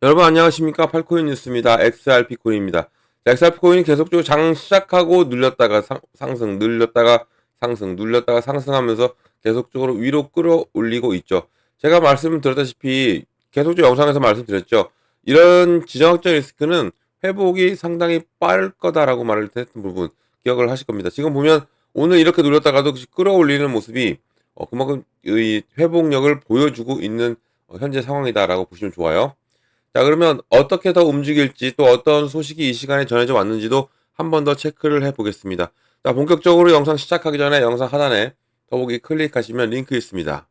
여러분 안녕하십니까? 팔코인 뉴스입니다. XRP 코인입니다. XRP 코인이 계속적으로 장 시작하고 눌렸다가 상승, 눌렸다가 상승, 눌렸다가 상승하면서 계속적으로 위로 끌어올리고 있죠. 제가 말씀드렸다시피 계속적으로 영상에서 말씀드렸죠. 이런 지정학적 리스크는 회복이 상당히 빠를 거다라고 말을 했던 부분 기억을 하실 겁니다. 지금 보면 오늘 이렇게 눌렸다가도 끌어올리는 모습이 그만큼 이 회복력을 보여주고 있는 현재 상황이다라고 보시면 좋아요. 자, 그러면 어떻게 더 움직일지 또 어떤 소식이 이 시간에 전해져 왔는지도 한 번 더 체크를 해 보겠습니다. 자, 본격적으로 영상 시작하기 전에 영상 하단에 더보기 클릭하시면 링크 있습니다.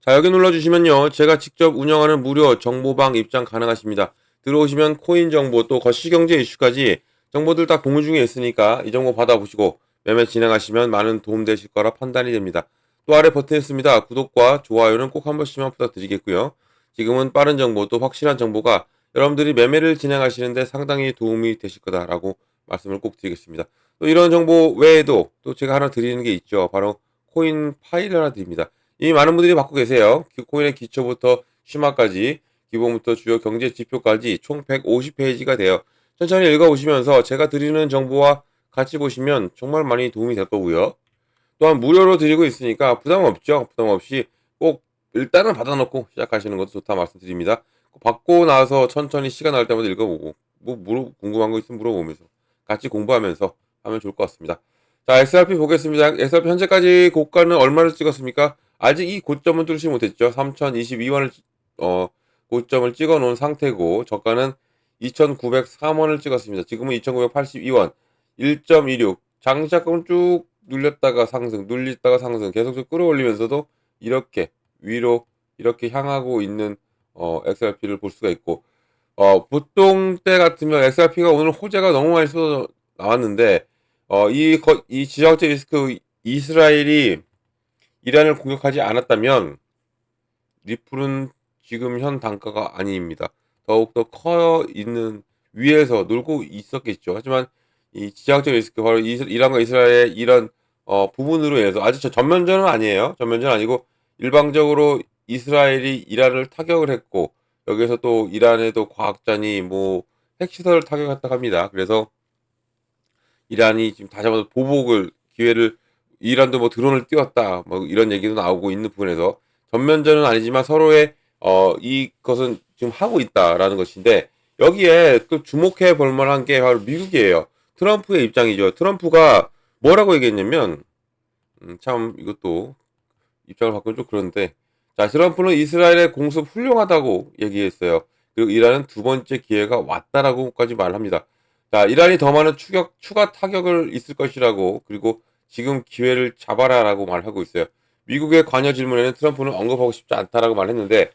자, 여기 눌러주시면요. 제가 직접 운영하는 무료 정보방 입장 가능하십니다. 들어오시면 코인 정보 또 거시경제 이슈까지 정보들 다 공유 중에 있으니까 이 정보 받아보시고 매매 진행하시면 많은 도움 되실 거라 판단이 됩니다. 또 아래 버튼 있습니다. 구독과 좋아요는 꼭 한 번씩만 부탁드리겠고요. 지금은 빠른 정보 또 확실한 정보가 여러분들이 매매를 진행하시는데 상당히 도움이 되실 거다라고 말씀을 꼭 드리겠습니다. 또 이런 정보 외에도 또 제가 하나 드리는 게 있죠. 바로 코인 파일을 하나 드립니다. 이미 많은 분들이 받고 계세요. 코인의 기초부터 심화까지 기본부터 주요 경제 지표까지 총 150페이지가 돼요. 천천히 읽어보시면서 제가 드리는 정보와 같이 보시면 정말 많이 도움이 될 거고요. 또한 무료로 드리고 있으니까 부담 없죠. 부담 없이 꼭 일단은 받아놓고 시작하시는 것도 좋다 말씀드립니다. 받고 나서 천천히 시간 날 때마다 읽어보고 궁금한 거 있으면 물어보면서 같이 공부하면서 하면 좋을 것 같습니다. 자, XRP 보겠습니다. XRP 현재까지 고가는 얼마를 찍었습니까? 아직 이 고점은 뚫지 못했죠. 3022원을 고점을 찍어 놓은 상태고 저가는 2903원을 찍었습니다. 지금은 2982원 1.26 장시작금은 쭉 눌렸다가 상승 눌렸다가 상승 계속 끌어올리면서도 이렇게 위로 이렇게 향하고 있는 XRP를 볼 수가 있고 보통 때 같으면 XRP가 오늘 호재가 너무 많이 쏟아 나왔는데 이 지정학적 리스크 이스라엘이 이란을 공격하지 않았다면 리플은 지금 현 단가가 아닙니다. 더욱더 커 있는 위에서 놀고 있었겠죠. 하지만 이 지정학적 리스크 바로 이란과 이스라엘의 이런 부분으로 인해서 아직 전면전은 아니에요. 전면전 아니고 일방적으로 이스라엘이 이란을 타격을 했고 여기에서 또 이란에도 과학자니 뭐 핵시설을 타격했다고 합니다. 그래서 이란이 지금 다시 한번 보복을 기회를 이란도 뭐 드론을 띄웠다 뭐 이런 얘기도 나오고 있는 부분에서 전면전은 아니지만 서로의 이것은 지금 하고 있다라는 것인데 여기에 또 주목해 볼 만한 게 바로 미국이에요. 트럼프의 입장이죠. 트럼프가 뭐라고 얘기했냐면 참 이것도 입장을 바꾸면 좀 그런데 자, 트럼프는 이스라엘의 공습 훌륭하다고 얘기했어요. 그리고 이란은 두 번째 기회가 왔다라고까지 말합니다. 자, 이란이 더 많은 추가 타격을 있을 것이라고 그리고 지금 기회를 잡아라라고 말하고 있어요. 미국의 관여 질문에는 트럼프는 언급하고 싶지 않다라고 말했는데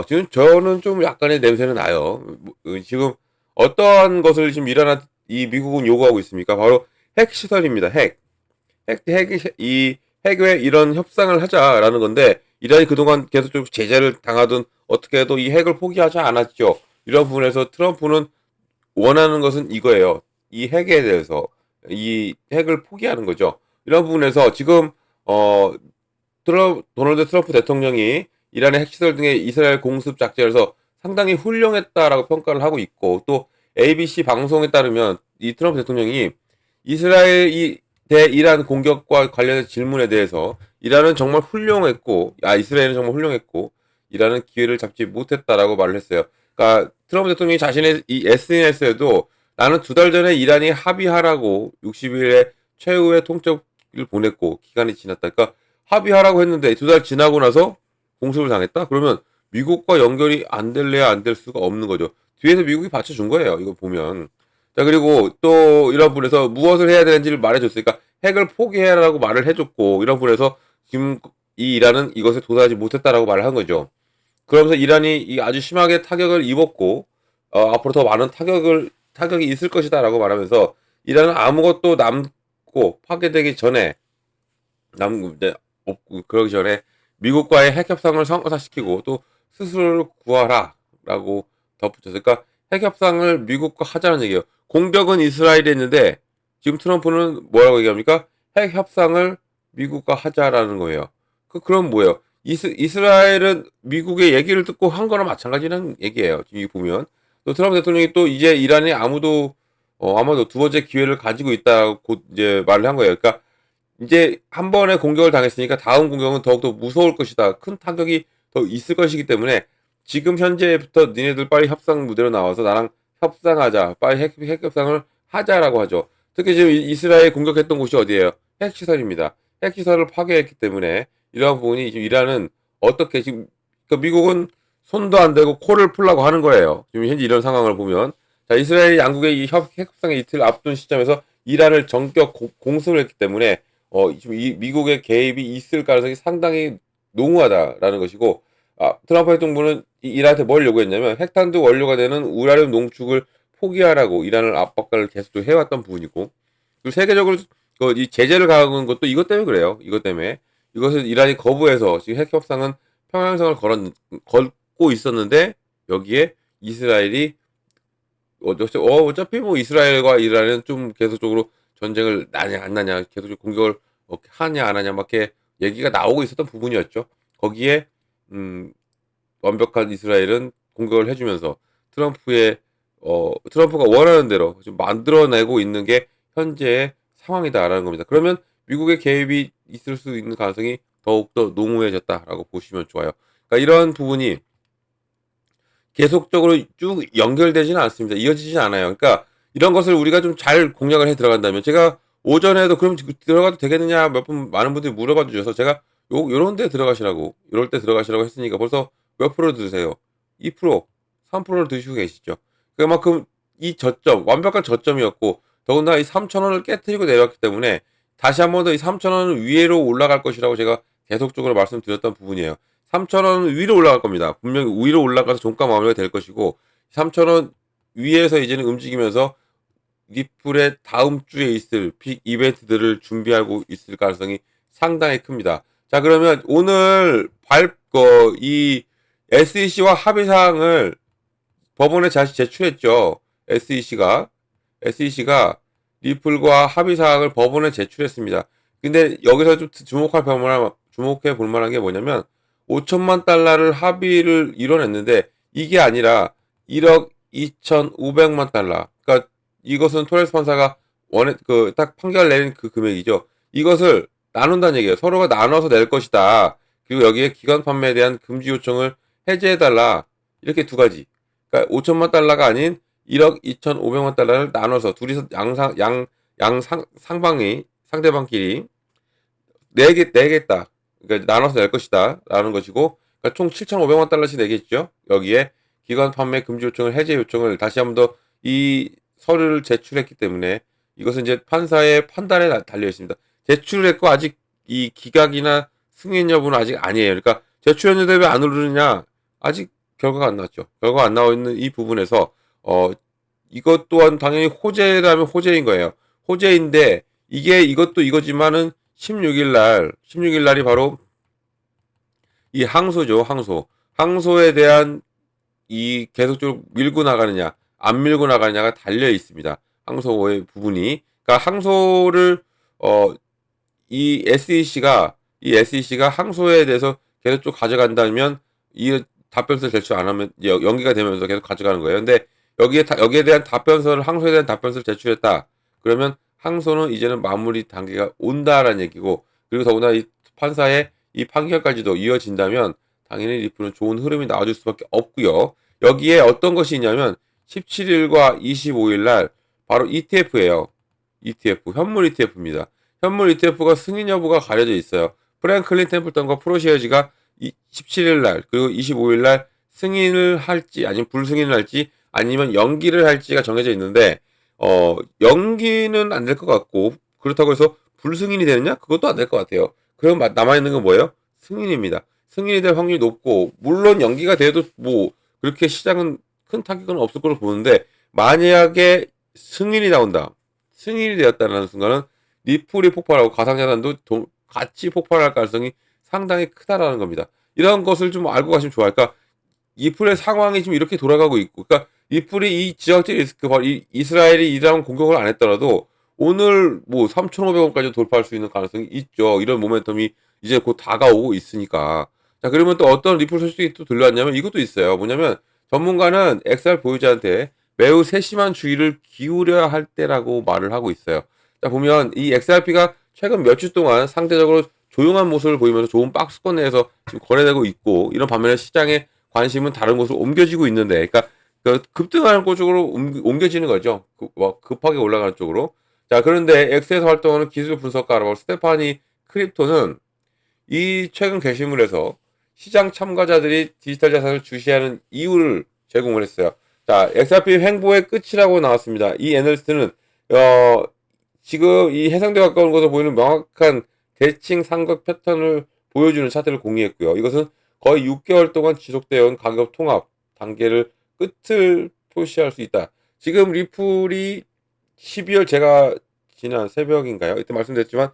지금 저는 좀 약간의 냄새는 나요. 지금 어떠한 것을 지금 이 미국은 요구하고 있습니까? 바로 핵 시설입니다. 핵의 이런 협상을 하자라는 건데 이란이 그동안 계속 좀 제재를 당하던 어떻게 해도 이 핵을 포기하지 않았죠. 이런 부분에서 트럼프는 원하는 것은 이거예요. 이 핵에 대해서 이 핵을 포기하는 거죠. 이런 부분에서 지금 도널드 트럼프 대통령이 이란의 핵시설 등의 이스라엘 공습 작전에서 상당히 훌륭했다라고 평가를 하고 있고 또 ABC 방송에 따르면 이 트럼프 대통령이 이스라엘이 이란 공격과 관련된 질문에 대해서 이란은 정말 훌륭했고 이스라엘은 정말 훌륭했고 이란은 기회를 잡지 못했다라고 말을 했어요. 그러니까 트럼프 대통령이 자신의 이 SNS에도 나는 2달 전에 이란이 합의하라고 60일에 최후의 통첩을 보냈고 기간이 지났다. 그러니까 합의하라고 했는데 2달 지나고 나서 공습을 당했다? 그러면 미국과 연결이 안 될래야 안 될 수가 없는 거죠. 뒤에서 미국이 받쳐준 거예요. 이거 보면. 자, 그리고 또 이런 분에서 무엇을 해야 되는지를 말해줬으니까 핵을 포기해라라고 말을 해줬고 이런 분에서 지금 이 이란은 이것에 도달하지 못했다라고 말을 한 거죠. 그러면서 이란이 아주 심하게 타격을 입었고 앞으로 더 많은 타격이 있을 것이다라고 말하면서 이란은 아무것도 남고 파괴되기 전에 없고 그러기 전에 미국과의 핵 협상을 성사시키고 또 스스로를 구하라라고 덧붙였어요. 그러니까 핵 협상을 미국과 하자는 얘기예요. 공격은 이스라엘이 했는데 지금 트럼프는 뭐라고 얘기합니까? 핵 협상을 미국과 하자라는 거예요. 그럼 뭐예요? 이스라엘은 미국의 얘기를 듣고 한 거나 마찬가지라는 얘기예요. 지금 이 보면 또 트럼프 대통령이 또 이제 이란이 아마도 두 번째 기회를 가지고 있다고 이제 말을 한 거예요. 그러니까 이제 한 번에 공격을 당했으니까 다음 공격은 더욱더 무서울 것이다. 큰 타격이 더 있을 것이기 때문에 지금 현재부터 니네들 빨리 협상 무대로 나와서 나랑 협상하자. 빨리 핵 협상을 하자라고 하죠. 특히 지금 이스라엘 공격했던 곳이 어디예요? 핵시설입니다. 핵시설을 파괴했기 때문에 이러한 부분이 지금 이란은 어떻게 지금 미국은 손도 안 대고 코를 풀라고 하는 거예요. 지금 현재 이런 상황을 보면 자 이스라엘이 양국의 이 핵협상의 이틀 앞둔 시점에서 이란을 전격 공습을 했기 때문에 지금 이 미국의 개입이 있을 가능성이 상당히 농후하다라는 것이고, 트럼프 대통령은 이란한테 뭘 요구했냐면 핵탄두 원료가 되는 우라늄 농축을 포기하라고 이란을 압박을 계속 해왔던 부분이고, 그리고 세계적으로 이 제재를 가한 것도 이것 때문에 그래요. 이것 때문에 이것을 이란이 거부해서 지금 핵 협상은 평행선을 걷고 있었는데 여기에 이스라엘이 어차피 뭐 이스라엘과 이란은 좀 계속적으로 전쟁을 나냐 안 나냐 계속 공격을 하냐 안 하냐 막 이렇게 얘기가 나오고 있었던 부분이었죠. 거기에 완벽한 이스라엘은 공격을 해주면서 트럼프가 원하는 대로 지금 만들어내고 있는 게 현재의 상황이다라는 겁니다. 그러면 미국의 개입이 있을 수 있는 가능성이 더욱더 농후해졌다라고 보시면 좋아요. 그러니까 이런 부분이 계속적으로 쭉 연결되지는 않습니다. 이어지지 않아요. 그러니까 이런 것을 우리가 좀 잘 공략을 해 들어간다면 제가 오전에도 그럼 들어가도 되겠느냐 많은 분들이 물어봐 주셔서 제가 요런 데 들어가시라고 요럴 때 들어가시라고 했으니까 벌써 몇 프로 드세요? 2%, 3%를 드시고 계시죠. 그만큼 이 저점 완벽한 저점이었고 더군다나 이 3,000원을 깨트리고 내려왔기 때문에 다시 한 번 더 이 3,000원 위로 올라갈 것이라고 제가 계속적으로 말씀드렸던 부분이에요. 3,000원 위로 올라갈 겁니다. 분명히 위로 올라가서 종가 마무리가 될 것이고 3,000원 위에서 이제는 움직이면서 리플의 다음 주에 있을 빅 이벤트들을 준비하고 있을 가능성이 상당히 큽니다. 자 그러면 오늘 이 SEC와 합의사항을 법원에 다시 제출했죠. SEC가 리플과 합의사항을 법원에 제출했습니다. 근데 여기서 좀 주목해 볼 만한 게 뭐냐면 5천만 달러를 합의를 이뤄냈는데 이게 아니라 1억 2,500만 달러. 그러니까 이것은 토레스 판사가 딱 판결 내린 그 금액이죠. 이것을 나눈다는 얘기예요. 서로가 나눠서 낼 것이다. 그리고 여기에 기관 판매에 대한 금지 요청을 해제해달라. 이렇게 두 가지. 그러니까 5천만 달러가 아닌 1억 2,500만 달러를 나눠서 둘이서 상대방끼리 내겠다. 그러니까 나눠서 낼 것이다. 라는 것이고, 그러니까 총 7,500만 달러씩 내겠죠. 여기에 기관 판매 금지 요청을 해제 요청을 다시 한 번 더 이 서류를 제출했기 때문에 이것은 이제 판사의 판단에 달려 있습니다. 제출을 했고 아직 이 기각이나 승인 여부는 아직 아니에요. 그러니까 제출했는데 왜 안 오르느냐? 아직 결과가 안 나왔죠. 결과가 안 나와 있는 이 부분에서 이것 또한 당연히 호재라면 호재인 거예요. 호재인데 이것도 이거지만은 16일 날이 바로 이 항소죠. 항소에 대한 이 계속적으로 밀고 나가느냐, 안 밀고 나가느냐가 달려 있습니다. 항소의 부분이. 그러니까 항소를 이 SEC가 항소에 대해서 계속 쭉 가져간다면 이 답변서를 제출 안 하면 연기가 되면서 계속 가져가는 거예요. 근데 여기에 대한 항소에 대한 답변서를 제출했다. 그러면 항소는 이제는 마무리 단계가 온다라는 얘기고, 그리고 더구나 이 판사의 이 판결까지도 이어진다면 당연히 리플은 좋은 흐름이 나와줄 수밖에 없고요. 여기에 어떤 것이 있냐면 17일과 25일 날 바로 ETF예요. ETF, 현물 ETF입니다. 현물 ETF가 승인 여부가 가려져 있어요. 프랭클린 템플턴과 프로시어지가 17일 날 그리고 25일 날 승인을 할지 아니면 불승인을 할지 아니면 연기를 할지가 정해져 있는데 연기는 안 될 것 같고, 그렇다고 해서 불승인이 되느냐? 그것도 안 될 것 같아요. 그럼 남아있는 건 뭐예요? 승인입니다. 승인이 될 확률이 높고, 물론 연기가 돼도 뭐 그렇게 시장은 큰 타격은 없을 거로 보는데, 만약에 승인이 나온다. 승인이 되었다는 순간은 리플이 폭발하고 가상자산도 같이 폭발할 가능성이 상당히 크다라는 겁니다. 이런 것을 좀 알고 가시면 좋아요. 그러니까 리플의 상황이 지금 이렇게 돌아가고 있고, 그러니까 리플이 이 지정적 리스크, 바로 이스라엘이 이란 공격을 안 했더라도 오늘 뭐 3,500원까지 돌파할 수 있는 가능성이 있죠. 이런 모멘텀이 이제 곧 다가오고 있으니까. 자, 그러면 또 어떤 리플 소식이 또 들려왔냐면 이것도 있어요. 뭐냐면 전문가는 XR 보유자한테 매우 세심한 주의를 기울여야 할 때라고 말을 하고 있어요. 자, 보면 이 XRP가 최근 몇 주 동안 상대적으로 조용한 모습을 보이면서 좋은 박스권 내에서 지금 거래되고 있고, 이런 반면에 시장의 관심은 다른 곳으로 옮겨지고 있는데, 그러니까 그 급등하는 쪽으로 옮겨지는 거죠. 뭐 급하게 올라가는 쪽으로. 자, 그런데 엑스에서 활동하는 기술 분석가라고 스테파니 크립토는 이 최근 게시물에서 시장 참가자들이 디지털 자산을 주시하는 이유를 제공을 했어요. 자, XRP 횡보의 끝이라고 나왔습니다. 이 애널리스트는 지금 이 해상도에 가까운 것으로 보이는 명확한 대칭 삼각 패턴을 보여주는 차트를 공유했고요. 이것은 거의 6개월 동안 지속되어 온 가격 통합 단계를 끝을 표시할 수 있다. 지금 리플이 12월, 제가 지난 새벽인가요? 이때 말씀드렸지만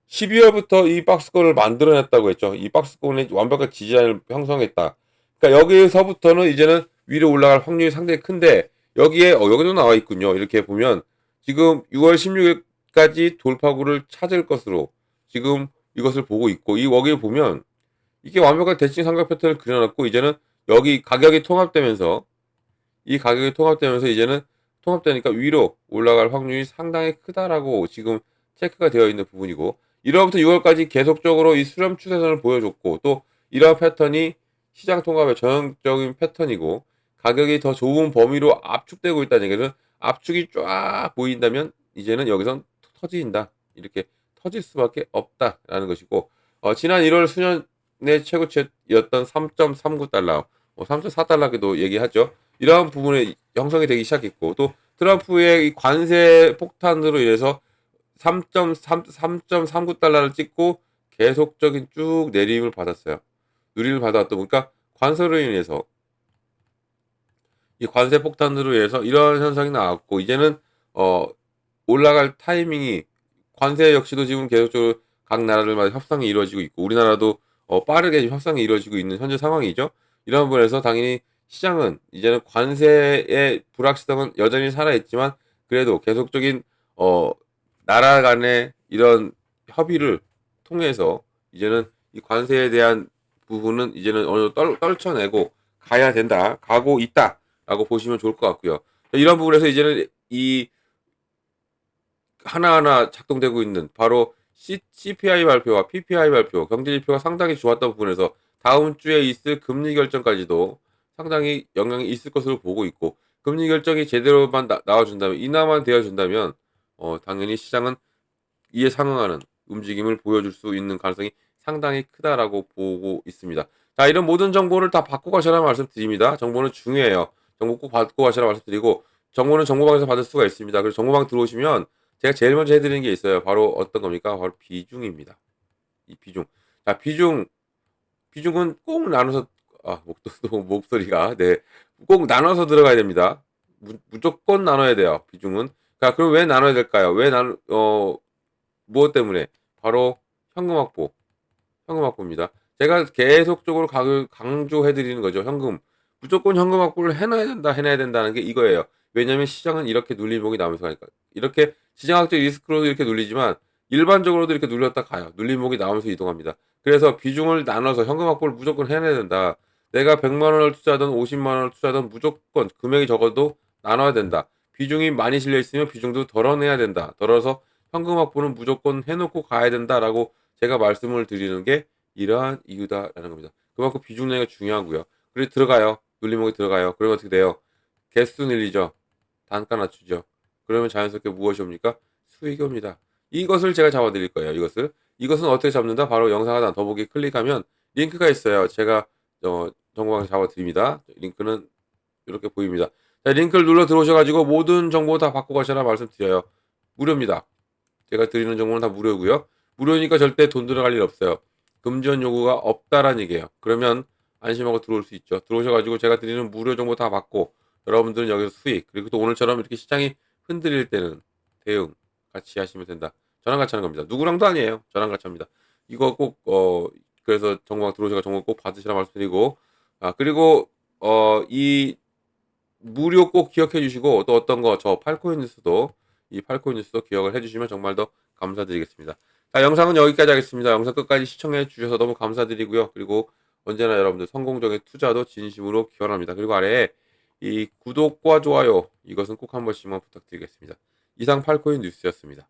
12월부터 이 박스권을 만들어냈다고 했죠. 이 박스권의 완벽한 지지라인을 형성했다. 그러니까 여기서부터는 이제는 위로 올라갈 확률이 상당히 큰데, 여기도 나와 있군요. 이렇게 보면 지금 6월 16일까지 돌파구를 찾을 것으로 지금 이것을 보고 있고, 이 여기 보면 이게 완벽한 대칭 삼각 패턴을 그려놨고, 이제는 여기 가격이 통합되면서 이제는 통합되니까 위로 올라갈 확률이 상당히 크다라고 지금 체크가 되어 있는 부분이고, 1월부터 6월까지 계속적으로 이 수렴 추세선을 보여줬고, 또 이러한 패턴이 시장 통합의 전형적인 패턴이고, 가격이 더 좋은 범위로 압축되고 있다는 얘기는, 압축이 쫙 보인다면 이제는 여기선 터진다, 이렇게 터질 수밖에 없다라는 것이고, 지난 1월 수년의 최고치였던 3.39달러, 3.4달러기도 얘기하죠. 이러한 부분에 형성이 되기 시작했고, 또 트럼프의 이 관세 폭탄으로 인해서 3.39달러를 찍고 계속적인 쭉 내림을 받았어요. 누림을 받아왔다 보니까 관세로 인해서, 이 관세 폭탄으로 인해서 이런 현상이 나왔고, 이제는 어 올라갈 타이밍이, 관세 역시도 지금 계속적으로 각 나라들마다 협상이 이루어지고 있고, 우리나라도 빠르게 협상이 이루어지고 있는 현재 상황이죠. 이런 부분에서 당연히 시장은 이제는 관세의 불확실성은 여전히 살아있지만, 그래도 계속적인 어 나라 간의 이런 협의를 통해서 이제는 이 관세에 대한 부분은 이제는 어느 정도 떨쳐내고 가야 된다, 가고 있다라고 보시면 좋을 것 같고요. 이런 부분에서 이제는 이 하나하나 작동되고 있는 바로 CPI 발표와 PPI 발표, 경제지표가 상당히 좋았던 부분에서 다음 주에 있을 금리 결정까지도 상당히 영향이 있을 것으로 보고 있고, 금리 결정이 제대로만 나와준다면, 인하만 되어준다면, 당연히 시장은 이에 상응하는 움직임을 보여줄 수 있는 가능성이 상당히 크다라고 보고 있습니다. 자, 이런 모든 정보를 다 받고 가시라는 말씀드립니다. 정보는 중요해요. 정보 꼭 받고 가시라는 말씀드리고, 정보는 정보방에서 받을 수가 있습니다. 그래서 정보방 들어오시면 제가 제일 먼저 해드리는 게 있어요. 바로 어떤 겁니까? 바로 비중입니다. 이 비중. 자, 비중은 꼭 나눠서, 목소리가, 네. 꼭 나눠서 들어가야 됩니다. 무조건 나눠야 돼요. 비중은. 자, 그럼 왜 나눠야 될까요? 무엇 때문에? 바로 현금 확보. 현금 확보입니다. 제가 계속적으로 강조해 드리는 거죠. 무조건 현금 확보를 해놔야 된다는 게 이거예요. 왜냐면 시장은 이렇게 눌림목이 나오면서 가니까. 이렇게 시장학적 리스크로도 이렇게 눌리지만, 일반적으로도 이렇게 눌렸다 가요. 눌림목이 나오면서 이동합니다. 그래서 비중을 나눠서 현금 확보를 무조건 해내야 된다. 내가 100만 원을 투자하든 50만 원을 투자하든 무조건 금액이 적어도 나눠야 된다. 비중이 많이 실려 있으면 비중도 덜어내야 된다. 덜어서 현금 확보는 무조건 해놓고 가야 된다라고 제가 말씀을 드리는 게 이러한 이유다라는 겁니다. 그만큼 비중 내기가 중요하고요. 그리고 들어가요. 눌림목이 들어가요. 그러면 어떻게 돼요? 개수 늘리죠. 단가 낮추죠. 그러면 자연스럽게 무엇이 옵니까? 수익이 옵니다. 이것을 제가 잡아드릴 거예요. 이것은 어떻게 잡는다? 바로 영상 하나 더보기 클릭하면 링크가 있어요. 제가 정보방에서 잡아드립니다. 링크는 이렇게 보입니다. 자, 링크를 눌러 들어오셔가지고 모든 정보 다 받고 가시라 말씀드려요. 무료입니다. 제가 드리는 정보는 다 무료고요. 무료니까 절대 돈 들어갈 일 없어요. 금지원 요구가 없다라는 얘기예요. 그러면 안심하고 들어올 수 있죠. 들어오셔가지고 제가 드리는 무료 정보 다 받고, 여러분들은 여기서 수익, 그리고 또 오늘처럼 이렇게 시장이 흔들릴 때는 대응 같이 하시면 된다. 저랑 같이 하는 겁니다. 누구랑도 아니에요. 저랑 같이 합니다. 이거 꼭 그래서 정보가 들어오셔서 정보 꼭 받으시라 말씀드리고, 그리고 이 무료 꼭 기억해 주시고, 또 어떤 거, 저 팔코인 뉴스도 이 팔코인 뉴스도 기억을 해주시면 정말 더 감사드리겠습니다. 자, 영상은 여기까지 하겠습니다. 영상 끝까지 시청해 주셔서 너무 감사드리고요. 그리고 언제나 여러분들 성공적인 투자도 진심으로 기원합니다. 그리고 아래에 이 구독과 좋아요 이것은 꼭 한 번씩만 부탁드리겠습니다. 이상 팔코인 뉴스였습니다.